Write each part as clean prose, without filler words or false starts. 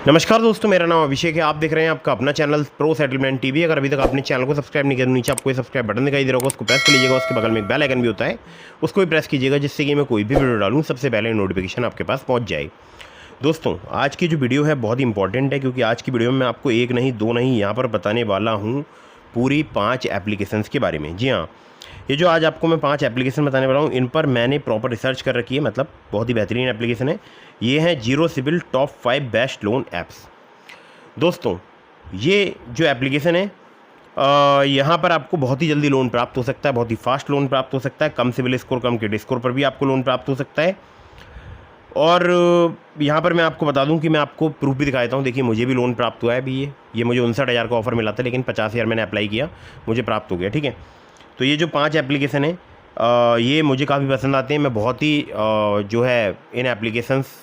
नमस्कार दोस्तों, मेरा नाम अभिषेक है। आप देख रहे हैं आपका अपना चैनल प्रो सेटलमेंट टीवी। अगर अभी तक आपने चैनल को सब्सक्राइब नहीं किया तो नीचे आपको सब्सक्राइब बटन दिखाई दे रहा होगा, उसको प्रेस कर लीजिएगा। उसके बगल में एक बेल आइकन भी होता है, उसको भी प्रेस कीजिएगा, जिससे कि मैं कोई भी वीडियो डालूँ सबसे पहले नोटिफिकेशन आपके पास पहुँच जाए। दोस्तों, आज की जो वीडियो है बहुत इंपॉर्टेंट है, क्योंकि आज की वीडियो में मैं आपको एक नहीं दो नहीं यहाँ पर बताने वाला हूँ पूरी 5 एप्लीकेशंस के बारे में। जी हाँ, ये जो आज आपको मैं 5 एप्लीकेशन बताने वाला हूँ, इन पर मैंने प्रॉपर रिसर्च कर रखी है, मतलब बहुत ही बेहतरीन एप्लीकेशन है। ये हैं zero CIBIL top 5 best loan apps. दोस्तों, ये जो एप्लीकेशन है यहाँ पर आपको बहुत ही जल्दी लोन प्राप्त हो सकता है, बहुत ही फास्ट लोन प्राप्त हो सकता है। कम सिबिल स्कोर, कम क्रेडिट स्कोर पर भी आपको लोन प्राप्त हो सकता है। और यहाँ पर मैं आपको बता दूं कि मैं आपको प्रूफ भी दिखाता हूँ। देखिए, मुझे भी लोन प्राप्त हुआ है अभी। ये मुझे 59,000 का ऑफ़र मिला था, लेकिन 50,000 मैंने अप्लाई किया, मुझे प्राप्त हो गया। ठीक है, तो ये जो 5 एप्लीकेशन है ये मुझे काफ़ी पसंद आते हैं। मैं बहुत ही जो है इन एप्लीकेशंस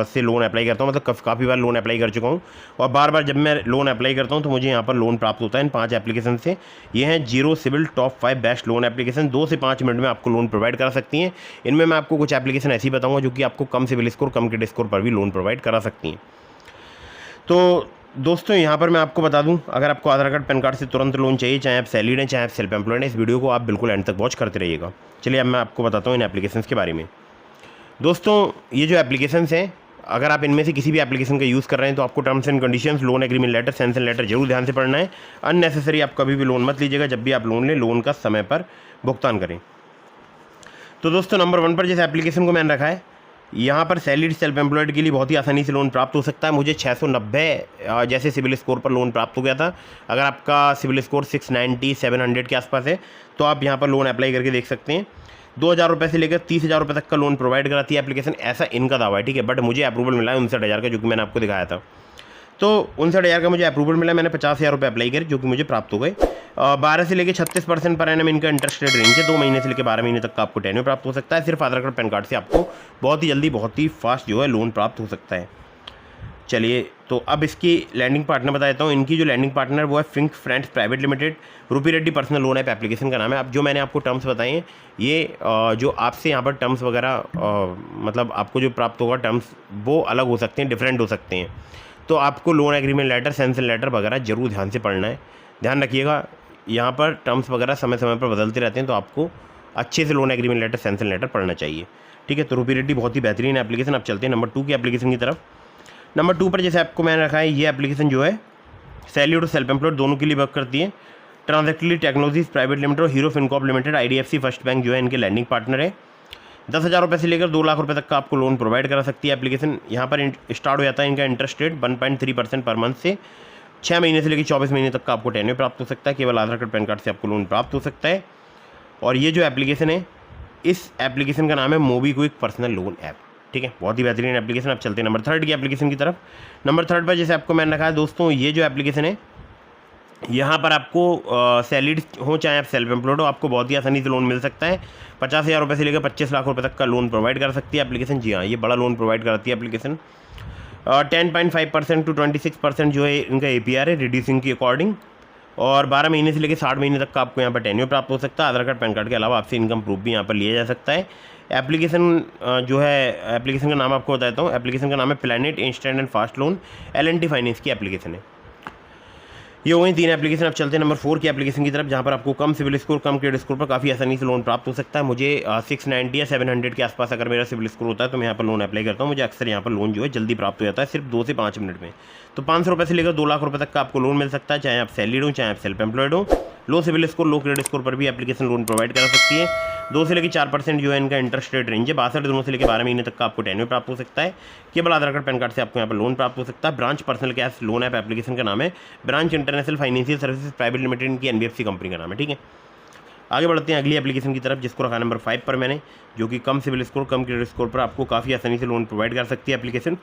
से लोन अप्लाई करता हूँ, मतलब काफ़ी बार लोन अप्लाई कर चुका हूँ। और बार बार जब मैं लोन अप्लाई करता हूँ तो मुझे यहाँ पर लोन प्राप्त होता है इन 5 एप्लीकेशन से। ये हैं zero CIBIL top 5 best loan application. 2 से 5 मिनट में आपको लोन प्रोवाइड करा सकती हैं। इनमें मैं आपको कुछ एप्लीकेशन ऐसी बताऊँगा जो कि आपको कम सिबिल स्कोर, कम क्रेडिट स्कोर पर भी लोन प्रोवाइड करा सकती हैं। तो दोस्तों, यहाँ पर मैं आपको बता दूं, अगर आपको आधार कार्ड पैन कार्ड से तुरंत लोन चाहिए, चाहे आप सैलरीड हैं, चाहे आप सेल्फ एम्प्लॉयड हैं, इस वीडियो को आप बिल्कुल एंड तक वॉच करते रहिएगा। चलिए, अब मैं आपको बताता हूँ इन एप्लीकेशंस के बारे में। दोस्तों, ये जो एप्लीकेशंस हैं, अगर आप इनमें से किसी भी एप्लीकेशन का यूज़ कर रहे हैं तो आपको terms and conditions, loan agreement letter, sanction letter जरूर ध्यान से पढ़ना है। अननेसेसरी आप कभी भी लोन मत लीजिएगा। जब भी आप लोन लें, लोन का समय पर भुगतान करें। तो दोस्तों, नंबर 1 पर जिस एप्लीकेशन को मैंने रखा है, यहाँ पर सैलरीड सेल्फ एम्प्लॉयड के लिए बहुत ही आसानी से लोन प्राप्त हो सकता है। मुझे 690 जैसे सिबिल स्कोर पर लोन प्राप्त हो गया था। अगर आपका सिबिल स्कोर 690 700 के आसपास है तो आप यहाँ पर लोन अप्लाई करके देख सकते हैं। 2,000 रुपये से लेकर 30,000 रुपये तक का लोन प्रोवाइड कराती है एप्लीकेशन, ऐसा इनका दावा है। ठीक है, बट मुझे अप्रूवल मिला है 59,000 का, जो कि मैंने आपको दिखाया था। तो 59,000 का मुझे अप्रूवल मिला, मैंने 50,000 रुपये अप्लाई करे, जो कि मुझे प्राप्त हो गए। 12 से लेकर 36% पर एनम इनका इंटरेस्ट रेट रेंज है। 2 महीने से लेकर 12 महीने तक का आपको टेन्योर प्राप्त हो सकता है। सिर्फ आधार कार्ड पैन कार्ड से आपको बहुत ही जल्दी, बहुत ही फास्ट जो है लोन प्राप्त हो सकता है। चलिए, तो अब इसकी लैंडिंग पार्टनर बता देता हूँ। इनकी जो लैंडिंग पार्टनर वो है Fink friends private limited. Rupee Redee personal loan app application का नाम है। अब जो मैंने आपको टर्म्स बताए हैं, ये जो आपसे यहाँ पर टर्म्स वगैरह मतलब आपको जो प्राप्त होगा टर्म्स, वो अलग हो सकते हैं, डिफरेंट हो सकते हैं। तो आपको loan agreement letter, sanction letter वगैरह जरूर ध्यान से पढ़ना है। ध्यान रखिएगा, यहाँ पर टर्म्स वगैरह समय समय पर बदलते रहते हैं, तो आपको अच्छे से loan agreement letter, sanction letter पढ़ना चाहिए। ठीक है, तो रूपी रेड्डी बहुत ही बेहतरीन एप्लीकेशन। अब चलते हैं नंबर 2 की एप्लीकेशन की तरफ। नंबर 2 पर जैसे आपको मैंने रखा है, ये एप्लीकेशन जो है सैलरीड और सेल्फ एम्प्लॉयड दोनों के लिए वर्क करती है। ट्रांजैक्टली टेक्नोलॉजीज प्राइवेट लिमिटेड और hero Fincorp limited, IDFC first bank जो है इनके लैंडिंग पार्टनर है। 10,000 रुपये से लेकर 2 लाख रुपये तक का आपको लोन प्रोवाइड करा सकती है एप्लीकेशन। यहाँ पर स्टार्ट हो जाता है इनका इंटरेस्ट रेट 1.3% पर मंथ से। 6 महीने से लेकर 24 महीने तक का आपको टेन्योर प्राप्त हो सकता है। केवल आधार कार्ड पैन कार्ड से आपको लोन प्राप्त हो सकता है। और ये जो एप्लीकेशन है, इस एप्लीकेशन का नाम है मोबीक्विक पर्सनल लोन ऐप। ठीक है, बहुत ही बेहतरीन एप्लीकेशन। अब चलते हैं नंबर 3 की एप्लीकेशन की तरफ। नंबर 3 पर जैसे आपको मैंने रखा है दोस्तों, ये जो एप्लीकेशन है, यहाँ पर आपको सैलरीड हो चाहे आप सेल्फ एम्प्लॉयड हो, आपको बहुत ही आसानी से लोन मिल सकता है। 50,000 रुपये से लेकर 25 लाख रुपये तक का लोन प्रोवाइड कर सकती है एप्लीकेशन। जी हाँ, ये बड़ा लोन प्रोवाइड कराती है एप्लीकेशन। 10.5% to 26% जो है इनका APR है, रिड्यूसिंग की अकॉर्डिंग। और 12 महीने से लेकर 60 महीने तक का आपको यहाँ पर टेन्योर प्राप्त हो सकता है। आधार कार्ड पैन कार्ड के अलावा आपसे इनकम प्रूफ भी यहाँ पर लिया जा सकता है। एप्लीकेशन जो है, एप्लीकेशन का नाम आपको बताता हूँ। एप्लीकेशन का नाम है planet instant and fast loan, L&T finance की एप्लीकेशन है। ये हो गई 3 एप्लीकेशन। अब चलते हैं नंबर 4 की एप्लीकेशन की तरफ, जहाँ पर आपको कम सिबिल स्कोर, कम क्रेडिट स्कोर पर काफ़ी आसानी से लोन प्राप्त हो सकता है। मुझे 690 या 700 के आसपास अगर मेरा सिबिल स्कोर होता है तो मैं यहाँ पर लोन अप्लाई करता हूँ। मुझे अक्सर यहाँ पर लोन जो है जल्दी प्राप्त हो जाता है, सिर्फ 2 से 5 मिनट में। तो 500 रुपये से लेकर 2 लाख रुपये तक का आपको लोन मिल सकता है, चाहे आप सैलरीड हो, चाहे आप सेल्फ एम्प्लॉयड हो। लो सिबिल स्कोर, लो क्रेडिट स्कोर पर भी एप्लीकेशन लोन प्रोवाइड करा सकती है। 2 से लेकर 4% जो है इनका इंटरेस्ट रेट रेंज है। 62 दिनों से लेकर 12 महीने तक का आपको टेन्योर प्राप्त हो सकता है। केवल आधार कार्ड पैन कार्ड से आपको यहाँ पर लोन प्राप्त हो सकता है। Branch personal cash loan app application का नाम है। Branch international financial services private limited इनकी NBFC कंपनी का नाम है। ठीक है, आगे बढ़ते हैं अगली एप्लीकेशन की तरफ, जिसको रखा नंबर 5 पर मैंने, जो कि कम सिबिल स्कोर, कम क्रेडिट स्कोर पर आपको काफ़ी आसानी से लोन प्रोवाइड कर सकती है एप्लीकेशन।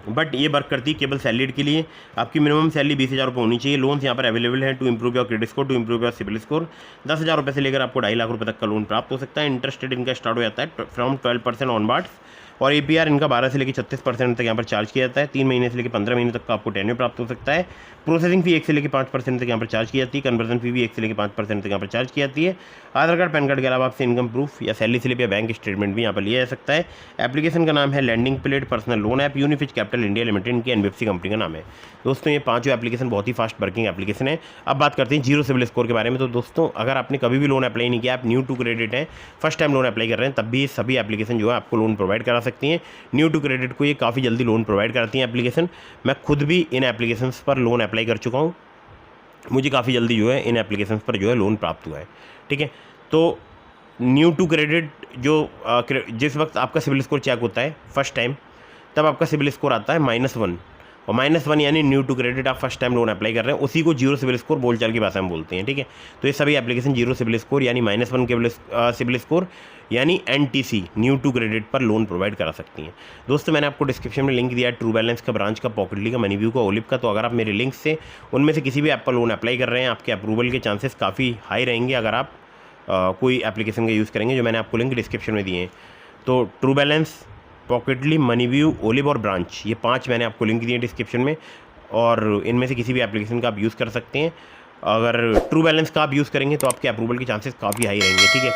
बट ये वर्क करती है केवल सैलरीड के लिए। आपकी मिनिमम सैलरी 20,000 रुपये होनी चाहिए। लोन्स यहाँ पर अवेलेबल है to improve your credit score, to improve your CIBIL score. 10,000 रुपये से लेकर आपको 2.5 लाख रुपये तक का लोन प्राप्त हो सकता है। इंटरेस्ट रेट इनका स्टार्ट हो जाता है फ्रॉम 12% ऑनवर्ड्स। और APR इनका 12 से लेकर 36% तक यहाँ पर चार्ज किया जाता है। 3 महीने से लेकर 15 महीने तक का आपको टेन्योर प्राप्त हो सकता है। प्रोसेसिंग फ़ी 1 से लेकर 5% तक यहाँ पर चार्ज की जाती है। कन्वर्जन फ़ी भी 1 से लेकर 5% तक यहाँ पर चार्ज की जाती है। आधार कार्ड, पैन कार्ड के अलावा आपसे इनकम प्रूफ या सैलरी स्लिप या बैंक स्टेटमेंट भी यहाँ पर लिया जा सकता है। एप्लीकेशन का नाम है Lending Plate personal loan app, Unifiz capital India limited इनकी NBFC कंपनी का नाम है। दोस्तों ये पांचों एप्लीकेशन बहुत ही फास्ट वर्किंग एप्लीकेशन है। अब बात करते हैं जीरो सिविल स्कोर के बारे में। तो दोस्तों अगर आपने कभी भी लोन अप्लाई नहीं किया, आप न्यू टू क्रेडिट हैं, फर्स्ट टाइम लोन अप्लाई कर रहे हैं, तब भी ये सभी एप्लीकेशन जो है आपको लोन प्रोवाइड करा सकती हैं। न्यू टू क्रेडिट को ये काफ़ी जल्दी लोन प्रोवाइड कराती हैं एप्लीकेशन। मैं खुद भी इन एप्लीकेशन पर लोन अप्लाई कर चुका हूँ, मुझे काफ़ी जल्दी जो है इन एप्लीकेशन पर जो है लोन प्राप्त हुआ है। ठीक है, तो न्यू टू क्रेडिट जो जिस वक्त आपका सिविल स्कोर चेक होता है फर्स्ट टाइम, तब आपका सिविल स्कोर आता है -1, और -1 यानी न्यू टू क्रेडिट, आप फर्स्ट टाइम लोन अप्लाई कर रहे हैं, उसी को जीरो सिविल स्कोर बोलचाल की भाषा में बोलते हैं। ठीक है, तो ये सभी एप्लीकेशन जीरो सिविल स्कोर यानी -1 के सिविल स्कोर यानी NTC न्यू टू क्रेडिट पर लोन प्रोवाइड करा सकती हैं। दोस्तों मैंने आपको डिस्क्रिप्शन में लिंक दिया है ट्रू बैलेंस का, ब्रांच का, पॉकेटली का, मनीव्यू का, ओलिप का। तो अगर आप मेरे लिंक से उनमें से किसी भी ऐप पर लोन अप्लाई कर रहे हैं, आपके अप्रूवल के चांसेस काफ़ी हाई रहेंगे अगर आप कोई एप्लीकेशन का यूज़ करेंगे जो मैंने आपको लिंक डिस्क्रिप्शन में दिए हैं। तो ट्रू बैलेंस, पॉकेटली, मनीव्यू, ओलिव और ब्रांच, ये 5 मैंने आपको लिंक दिए डिस्क्रिप्शन में, और इनमें से किसी भी एप्लीकेशन का आप यूज़ कर सकते हैं। अगर ट्रू बैलेंस का आप यूज़ करेंगे तो आपके अप्रूवल के चांसेस काफ़ी हाई रहेंगे। ठीक है,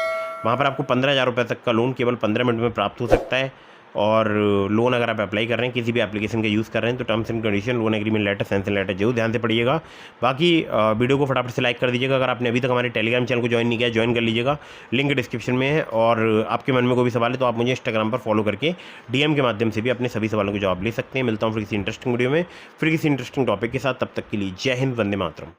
वहाँ पर आपको 15,000 रुपये तक का लोन केवल 15 मिनट में प्राप्त हो सकता है। और लोन अगर आप अप्लाई कर रहे हैं, किसी भी एप्लीकेशन का यूज़ कर रहे हैं, तो terms and condition, loan agreement letter, sanction letter जरूर ध्यान से पढ़िएगा। बाकी वीडियो को फटाफट से लाइक कर दीजिएगा। अगर आपने अभी तक हमारे टेलीग्राम चैनल को ज्वाइन नहीं किया, ज्वाइन कर लीजिएगा, लिंक डिस्क्रिप्शन में है। और आपके मन में कोई भी सवाल है तो आप मुझे इंस्टाग्राम पर फॉलो करके DM के माध्यम से भी अपने सभी सवालों के जवाब ले सकते हैं। मिलता हूँ फिर किसी इंटरेस्टिंग वीडियो में, फिर किसी इंटरेस्टिंग टॉपिक के साथ। तब तक के लिए जय हिंद, वंदे मातरम।